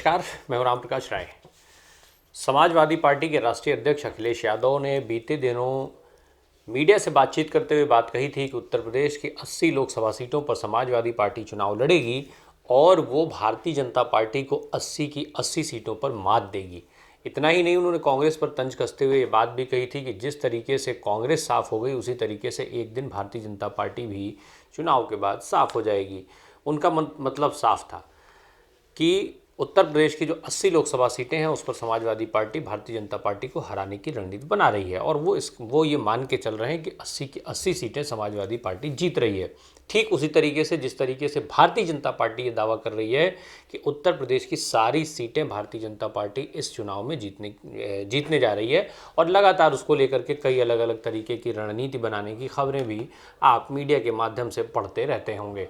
नमस्कार, मैं हूं राम प्रकाश राय। समाजवादी पार्टी के राष्ट्रीय अध्यक्ष अखिलेश यादव ने बीते दिनों मीडिया से बातचीत करते हुए बात कही थी कि उत्तर प्रदेश की 80 लोकसभा सीटों पर समाजवादी पार्टी चुनाव लड़ेगी और वो भारतीय जनता पार्टी को 80 की 80 सीटों पर मात देगी। इतना ही नहीं, उन्होंने कांग्रेस पर तंज कसते हुए ये बात भी कही थी कि जिस तरीके से कांग्रेस साफ हो गई उसी तरीके से एक दिन भारतीय जनता पार्टी भी चुनाव के बाद साफ हो जाएगी। उनका मतलब साफ था कि उत्तर प्रदेश की जो 80 लोकसभा सीटें हैं उस पर समाजवादी पार्टी भारतीय जनता पार्टी को हराने की रणनीति बना रही है और वो ये मान के चल रहे हैं कि 80 की 80 सीटें समाजवादी पार्टी जीत रही है। ठीक उसी तरीके से जिस तरीके से भारतीय जनता पार्टी ये दावा कर रही है कि उत्तर प्रदेश की सारी सीटें भारतीय जनता पार्टी इस चुनाव में जीतने जा रही है और लगातार उसको लेकर के कई अलग अलग तरीके की रणनीति बनाने की खबरें भी आप मीडिया के माध्यम से पढ़ते रहते होंगे।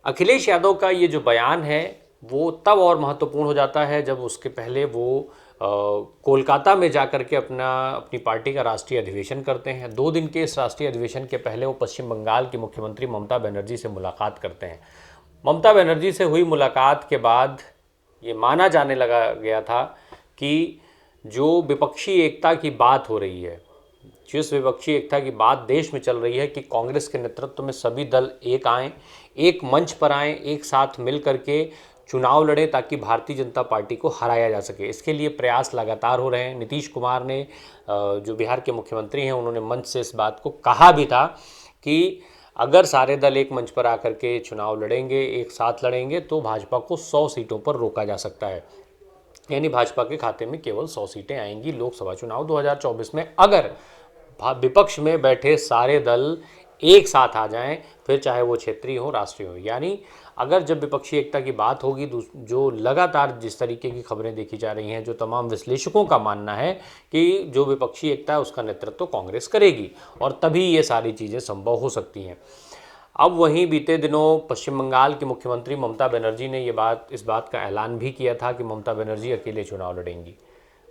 अखिलेश यादव का ये जो बयान है वो तब और महत्वपूर्ण हो जाता है जब उसके पहले वो कोलकाता में जाकर के अपनी पार्टी का राष्ट्रीय अधिवेशन करते हैं। 2 दिन के इस राष्ट्रीय अधिवेशन के पहले वो पश्चिम बंगाल की मुख्यमंत्री ममता बनर्जी से मुलाकात करते हैं। ममता बनर्जी से हुई मुलाकात के बाद ये माना जाने लगा गया था कि जो विपक्षी एकता की बात हो रही है, जिस विपक्षी एकता की बात देश में चल रही है कि कांग्रेस के नेतृत्व में सभी दल एक आएँ, एक मंच पर आएँ, एक साथ मिल करके चुनाव लड़ें ताकि भारतीय जनता पार्टी को हराया जा सके। इसके लिए प्रयास लगातार हो रहे हैं। नीतीश कुमार ने जो बिहार के मुख्यमंत्री हैं उन्होंने मंच से इस बात को कहा भी था कि अगर सारे दल एक मंच पर आकर के चुनाव लड़ेंगे, एक साथ लड़ेंगे तो भाजपा को 100 सीटों पर रोका जा सकता है। यानी भाजपा के खाते में केवल 100 सीटें आएंगी लोकसभा चुनाव 2024 में अगर विपक्ष में बैठे सारे दल एक साथ आ जाएं, फिर चाहे वो क्षेत्रीय हो राष्ट्रीय हो। यानी अगर जब विपक्षी एकता की बात होगी, जो लगातार जिस तरीके की खबरें देखी जा रही हैं, जो तमाम विश्लेषकों का मानना है कि जो विपक्षी एकता है उसका नेतृत्व तो कांग्रेस करेगी और तभी ये सारी चीज़ें संभव हो सकती हैं। अब वहीं बीते दिनों पश्चिम बंगाल की मुख्यमंत्री ममता बनर्जी ने इस बात का ऐलान भी किया था कि ममता बनर्जी अकेले चुनाव लड़ेंगी।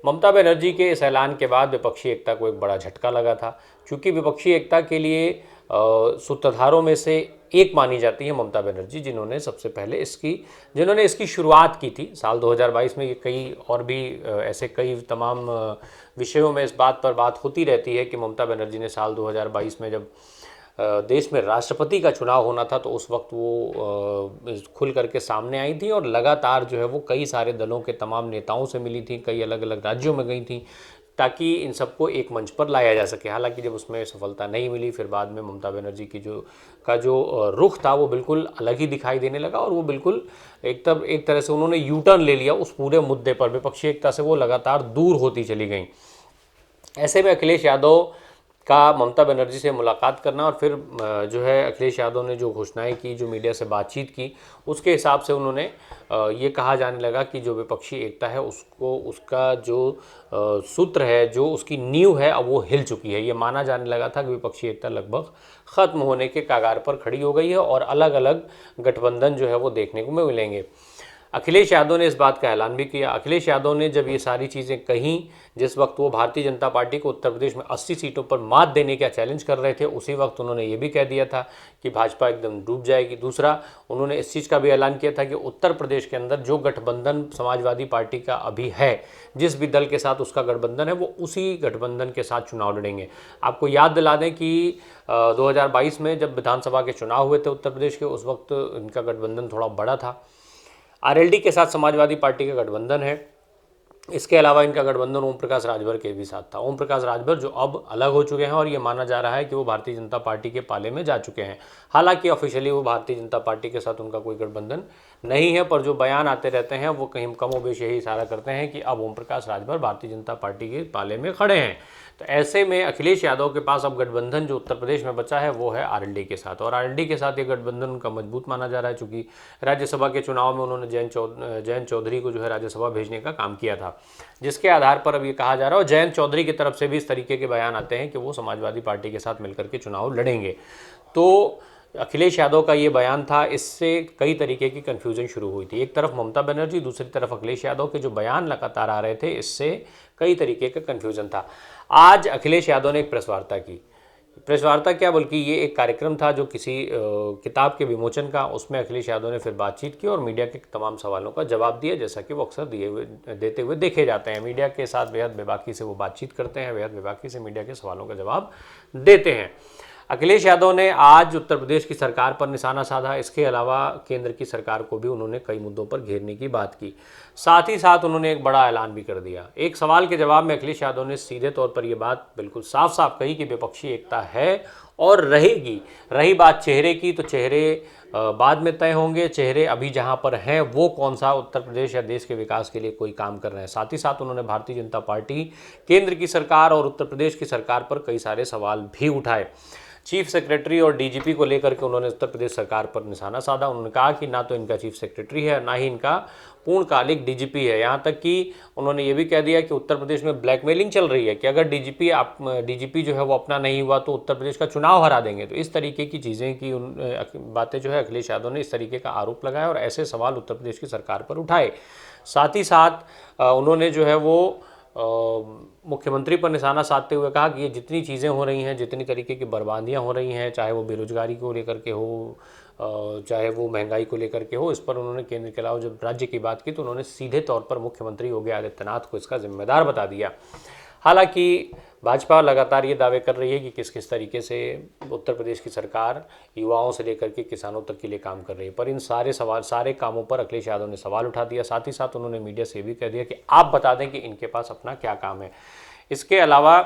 ममता बनर्जी के इस ऐलान के बाद विपक्षी एकता को एक बड़ा झटका लगा था, क्योंकि विपक्षी एकता के लिए सूत्रधारों में से एक मानी जाती है ममता बनर्जी, जिन्होंने सबसे पहले इसकी शुरुआत की थी। साल 2022 में ये कई और भी ऐसे कई तमाम विषयों में इस बात पर बात होती रहती है कि ममता बनर्जी ने साल 2022 में जब देश में राष्ट्रपति का चुनाव होना था तो उस वक्त वो खुल करके सामने आई थी और लगातार जो है वो कई सारे दलों के तमाम नेताओं से मिली थी, कई अलग अलग राज्यों में गई थी ताकि इन सबको एक मंच पर लाया जा सके। हालांकि जब उसमें सफलता नहीं मिली, फिर बाद में ममता बनर्जी की जो रुख था वो बिल्कुल अलग ही दिखाई देने लगा और वो बिल्कुल एक तरह से उन्होंने यू टर्न ले लिया उस पूरे मुद्दे पर। विपक्षी एकता से वो लगातार दूर होती चली गई। ऐसे में अखिलेश यादव का ममता बनर्जी से मुलाकात करना और फिर जो है अखिलेश यादव ने जो घोषणाएं की, जो मीडिया से बातचीत की, उसके हिसाब से उन्होंने ये कहा जाने लगा कि जो विपक्षी एकता है उसका जो सूत्र है, जो उसकी नींव है, अब वो हिल चुकी है। ये माना जाने लगा था कि विपक्षी एकता लगभग ख़त्म होने के कगार पर खड़ी हो गई है और अलग अलग गठबंधन जो है वो देखने को मिलेंगे। अखिलेश यादव ने इस बात का ऐलान भी किया। अखिलेश यादव ने जब ये सारी चीज़ें कहीं, जिस वक्त वो भारतीय जनता पार्टी को उत्तर प्रदेश में 80 सीटों पर मात देने का चैलेंज कर रहे थे, उसी वक्त उन्होंने ये भी कह दिया था कि भाजपा एकदम डूब जाएगी। दूसरा, उन्होंने इस चीज़ का भी ऐलान किया था कि उत्तर प्रदेश के अंदर जो गठबंधन समाजवादी पार्टी का अभी है, जिस भी दल के साथ उसका गठबंधन है, वो उसी गठबंधन के साथ चुनाव लड़ेंगे। आपको याद दिला दें कि 2022 में जब विधानसभा के चुनाव हुए थे उत्तर प्रदेश के, उस वक्त इनका गठबंधन थोड़ा बड़ा था। आरएलडी के साथ समाजवादी पार्टी का गठबंधन है। इसके अलावा इनका गठबंधन ओम प्रकाश राजभर के भी साथ था। ओम प्रकाश राजभर जो अब अलग हो चुके हैं और ये माना जा रहा है कि वो भारतीय जनता पार्टी के पाले में जा चुके हैं। हालांकि ऑफिशियली वो भारतीय जनता पार्टी के साथ उनका कोई गठबंधन नहीं है, पर जो बयान आते रहते हैं वो कहीं कमोबेश यही इशारा करते हैं कि अब ओम प्रकाश राजभर भारतीय जनता पार्टी के पाले में खड़े हैं। तो ऐसे में अखिलेश यादव के पास अब गठबंधन जो उत्तर प्रदेश में बचा है वो है आरएलडी के साथ, और आरएलडी के साथ ये गठबंधन उनका मजबूत माना जा रहा है, चूँकि राज्यसभा के चुनाव में उन्होंने जयंत चौधरी को जो है राज्यसभा भेजने का काम किया था, जिसके आधार पर अब ये कहा जा रहा है। और जयंत चौधरी की तरफ से भी इस तरीके के बयान आते हैं कि वो समाजवादी पार्टी के साथ मिलकर के चुनाव लड़ेंगे। तो अखिलेश यादव का ये बयान था, इससे कई तरीके की कन्फ्यूजन शुरू हुई थी। एक तरफ ममता बनर्जी, दूसरी तरफ अखिलेश यादव के जो बयान लगातार आ रहे थे, इससे कई तरीके का कन्फ्यूजन था। आज अखिलेश यादव ने एक प्रेस वार्ता की। प्रेस वार्ता क्या, बल्कि ये एक कार्यक्रम था जो किसी किताब के विमोचन का, उसमें अखिलेश यादव ने फिर बातचीत की और मीडिया के तमाम सवालों का जवाब दिया, जैसा कि वो अक्सर देते हुए देखे जाते हैं। मीडिया के साथ बेहद बेबाकी से वो बातचीत करते हैं, बेहद बेबाकी से मीडिया के सवालों का जवाब देते हैं। अखिलेश यादव ने आज उत्तर प्रदेश की सरकार पर निशाना साधा। इसके अलावा केंद्र की सरकार को भी उन्होंने कई मुद्दों पर घेरने की बात की। साथ ही साथ उन्होंने एक बड़ा ऐलान भी कर दिया। एक सवाल के जवाब में अखिलेश यादव ने सीधे तौर पर यह बात बिल्कुल साफ साफ कही कि विपक्षी एकता है और रहेगी। रही बात चेहरे की, तो चेहरे बाद में तय होंगे। चेहरे अभी जहां पर हैं वो कौन सा उत्तर प्रदेश या देश के विकास के लिए कोई काम कर रहे हैं। साथ ही साथ उन्होंने भारतीय जनता पार्टी, केंद्र की सरकार और उत्तर प्रदेश की सरकार पर कई सारे सवाल भी उठाए। चीफ सेक्रेटरी और डीजीपी को लेकर के उन्होंने उत्तर प्रदेश सरकार पर निशाना साधा। उन्होंने कहा कि ना तो इनका चीफ सेक्रेटरी है, ना ही इनका पूर्णकालिक डीजीपी है। यहाँ तक कि उन्होंने ये भी कह दिया कि उत्तर प्रदेश में ब्लैकमेलिंग चल रही है कि अगर डीजीपी जो है वो अपना नहीं हुआ तो उत्तर प्रदेश का चुनाव हरा देंगे। तो इस तरीके की चीज़ें की बातें जो है अखिलेश यादव ने इस तरीके का आरोप लगाया और ऐसे सवाल उत्तर प्रदेश की सरकार पर उठाए। साथ ही साथ उन्होंने जो है वो मुख्यमंत्री पर निशाना साधते हुए कहा कि ये जितनी चीज़ें हो रही हैं, जितनी तरीके की बर्बादियां हो रही हैं, चाहे वो बेरोजगारी को लेकर के हो, चाहे वो महंगाई को लेकर के हो, इस पर उन्होंने केंद्र के अलावा जब राज्य की बात की तो उन्होंने सीधे तौर पर मुख्यमंत्री योगी आदित्यनाथ को इसका जिम्मेदार बता दिया। हालांकि भाजपा लगातार ये दावे कर रही है कि किस किस तरीके से उत्तर प्रदेश की सरकार युवाओं से लेकर के किसानों तक के लिए काम कर रही है, पर इन सारे कामों पर अखिलेश यादव ने सवाल उठा दिया। साथ ही साथ उन्होंने मीडिया से भी कह दिया कि आप बता दें कि इनके पास अपना क्या काम है। इसके अलावा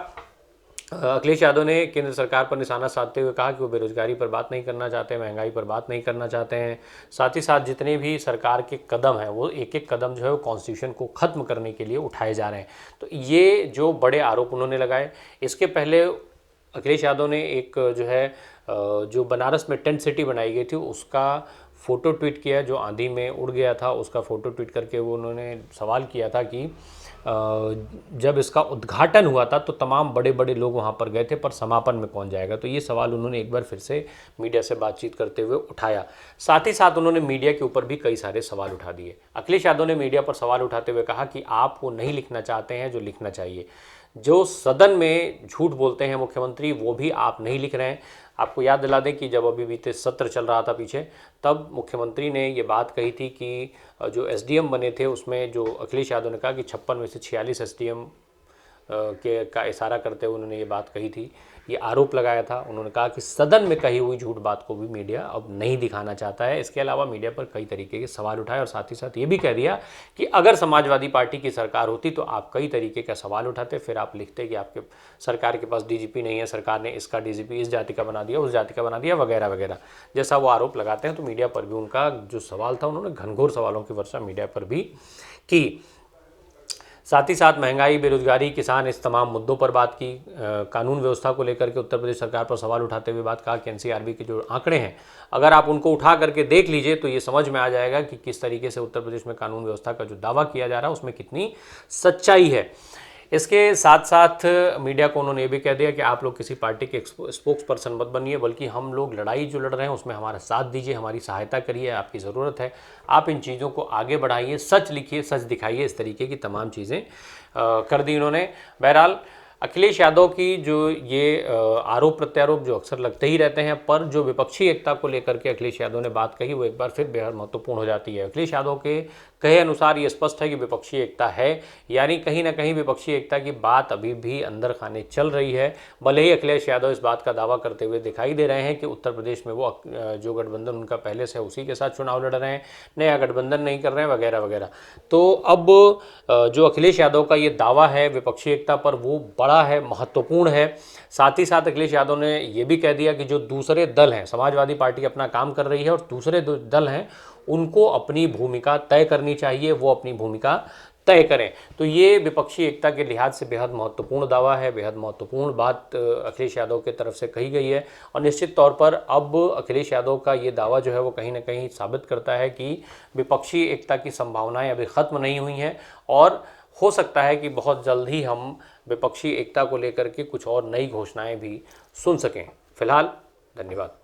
अखिलेश यादव ने केंद्र सरकार पर निशाना साधते हुए कहा कि वो बेरोजगारी पर बात नहीं करना चाहते, महंगाई पर बात नहीं करना चाहते हैं। साथ ही साथ जितने भी सरकार के कदम हैं वो एक एक कदम जो है वो कॉन्स्टिट्यूशन को ख़त्म करने के लिए उठाए जा रहे हैं। तो ये जो बड़े आरोप उन्होंने लगाए। इसके पहले अखिलेश यादव ने एक जो है जो बनारस में टेंट सिटी बनाई गई थी उसका फ़ोटो ट्वीट किया, जो आंधी में उड़ गया था। उसका फ़ोटो ट्वीट करके वो उन्होंने सवाल किया था कि जब इसका उद्घाटन हुआ था तो तमाम बड़े बड़े लोग वहाँ पर गए थे, पर समापन में कौन जाएगा। तो ये सवाल उन्होंने एक बार फिर से मीडिया से बातचीत करते हुए उठाया। साथ ही साथ उन्होंने मीडिया के ऊपर भी कई सारे सवाल उठा दिए। अखिलेश यादव ने मीडिया पर सवाल उठाते हुए कहा कि आप वो नहीं लिखना चाहते हैं जो लिखना चाहिए। जो सदन में झूठ बोलते हैं मुख्यमंत्री, वो भी आप नहीं लिख रहे हैं। आपको याद दिला दें कि जब अभी बीते सत्र चल रहा था पीछे, तब मुख्यमंत्री ने ये बात कही थी कि जो एसडीएम बने थे उसमें जो अखिलेश यादव ने कहा कि 56 में से 46 एसडीएम का इशारा करते हुए उन्होंने ये बात कही थी, ये आरोप लगाया था। उन्होंने कहा कि सदन में कही हुई झूठ बात को भी मीडिया अब नहीं दिखाना चाहता है। इसके अलावा मीडिया पर कई तरीके के सवाल उठाए और साथ ही साथ ये भी कह दिया कि अगर समाजवादी पार्टी की सरकार होती तो आप कई तरीके का सवाल उठाते, फिर आप लिखते कि आपके सरकार के पास डीजीपी नहीं है, सरकार ने इसका डीजीपी इस जाति का बना दिया, उस जाति का बना दिया, वगैरह वगैरह, जैसा वो आरोप लगाते हैं। तो मीडिया पर भी उनका जो सवाल था, उन्होंने घनघोर सवालों की वर्षा मीडिया पर भी की। साथ ही साथ महंगाई, बेरोजगारी, किसान, इस तमाम मुद्दों पर बात की। कानून व्यवस्था को लेकर के उत्तर प्रदेश सरकार पर सवाल उठाते हुए बात कहा कि एनसीआरबी के जो आंकड़े हैं, अगर आप उनको उठा करके देख लीजिए तो ये समझ में आ जाएगा कि किस तरीके से उत्तर प्रदेश में कानून व्यवस्था का जो दावा किया जा रहा है उसमें कितनी सच्चाई है। इसके साथ साथ मीडिया को उन्होंने ये भी कह दिया कि आप लोग किसी पार्टी के स्पोक्स पर्सन मत बनिए, बल्कि हम लोग लड़ाई जो लड़ रहे हैं उसमें हमारा साथ दीजिए, हमारी सहायता करिए, आपकी ज़रूरत है, आप इन चीज़ों को आगे बढ़ाइए, सच लिखिए, सच दिखाइए। इस तरीके की तमाम चीज़ें कर दी उन्होंने। बहरहाल अखिलेश यादव की जो ये आरोप प्रत्यारोप जो अक्सर लगते ही रहते हैं, पर जो विपक्षी एकता को लेकर के अखिलेश यादव ने बात कही वो एक बार फिर बेहद महत्वपूर्ण हो जाती है। अखिलेश यादव के कहे अनुसार ये स्पष्ट है कि विपक्षी एकता है, यानी कहीं ना कहीं विपक्षी एकता की बात अभी भी अंदर खाने चल रही है। भले ही अखिलेश यादव इस बात का दावा करते हुए दिखाई दे रहे हैं कि उत्तर प्रदेश में वो जो गठबंधन उनका पहले से उसी के साथ चुनाव लड़ रहे हैं, नया गठबंधन नहीं कर रहे हैं, वगैरह वगैरह। तो अब जो अखिलेश यादव का ये दावा है विपक्षी एकता पर, वो बड़ा है, महत्वपूर्ण है। साथ ही साथ अखिलेश यादव ने ये भी कह दिया कि जो दूसरे दल हैं, समाजवादी पार्टी अपना काम कर रही है और दूसरे दल हैं उनको अपनी भूमिका तय करनी चाहिए, वो अपनी भूमिका तय करें। तो ये विपक्षी एकता के लिहाज से बेहद महत्वपूर्ण दावा है, बेहद महत्वपूर्ण बात अखिलेश यादव की तरफ से कही गई है। और निश्चित तौर पर अब अखिलेश यादव का ये दावा जो है वो कहीं ना कहीं साबित करता है कि विपक्षी एकता की संभावनाएं अभी ख़त्म नहीं हुई हैं और हो सकता है कि बहुत जल्द ही हम विपक्षी एकता को लेकर के कुछ और नई घोषणाएं भी सुन सकें। फिलहाल धन्यवाद।